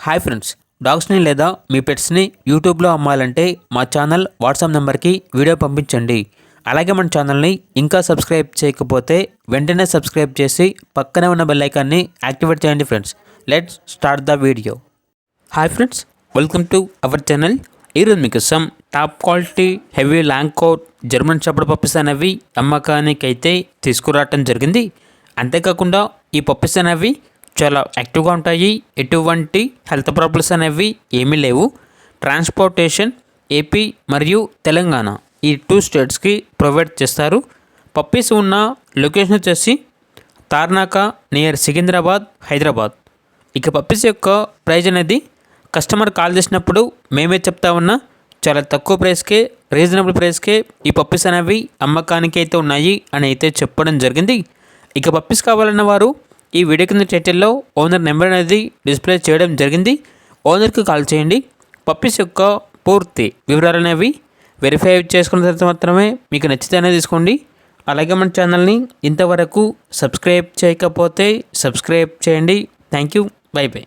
Hi friends, డాగ్స్ని లేదా మీ పెట్స్ని యూట్యూబ్లో అమ్మాలంటే మా ఛానల్ వాట్సాప్ నెంబర్కి వీడియో పంపించండి. అలాగే మన ఛానల్ని ఇంకా సబ్స్క్రైబ్ చేయకపోతే వెంటనే సబ్స్క్రైబ్ చేసి పక్కనే ఉన్న బెల్ ఐకాన్ని యాక్టివేట్ చేయండి friends. Let's start the video. Hi friends, welcome to our channel. ఈరోజు మీకోసం top quality heavy long coat German shepherd puppies అనేవి అమ్మకానికి అయితే తీసుకురావటం జరిగింది. అంతేకాకుండా ఈ పప్పీస్ అనేవి చాలా యాక్టివ్గా ఉంటాయి. ఎటువంటి హెల్త్ ప్రాబ్లమ్స్ అనేవి ఏమీ లేవు. ట్రాన్స్పోర్టేషన్ ఏపీ మరియు తెలంగాణ ఈ 2 స్టేట్స్కి ప్రొవైడ్ చేస్తారు. పప్పీస్ ఉన్న లొకేషన్ వచ్చేసి తార్నాక నియర్ సికింద్రాబాద్, హైదరాబాద్. ఇక పప్పీస్ యొక్క ప్రైజ్ అనేది కస్టమర్ కాల్ చేసినప్పుడు మేమే చెప్తా ఉన్నా చాలా తక్కువ ప్రైస్కే, రీజనబుల్ ప్రైస్కే ఈ పప్పీస్ అనేవి అమ్మకానికి అయితే ఉన్నాయి అని అయితే చెప్పడం జరిగింది. ఇక పప్పీస్ కావాలన్న వారు ఈ వీడియో కింద టైటిల్లో ఓనర్ నెంబర్ అనేది డిస్ప్లే చేయడం జరిగింది. ఓనర్కి కాల్ చేయండి. పప్పీస్ యొక్క పూర్తి వివరాలు అనేవి వెరిఫై చేసుకున్న తర్వాత మాత్రమే మీకు నచ్చితేనే తీసుకోండి. అలాగే మన ఛానల్ని ఇంతవరకు సబ్స్క్రైబ్ చేయకపోతే సబ్స్క్రైబ్ చేయండి. Thank you. By by.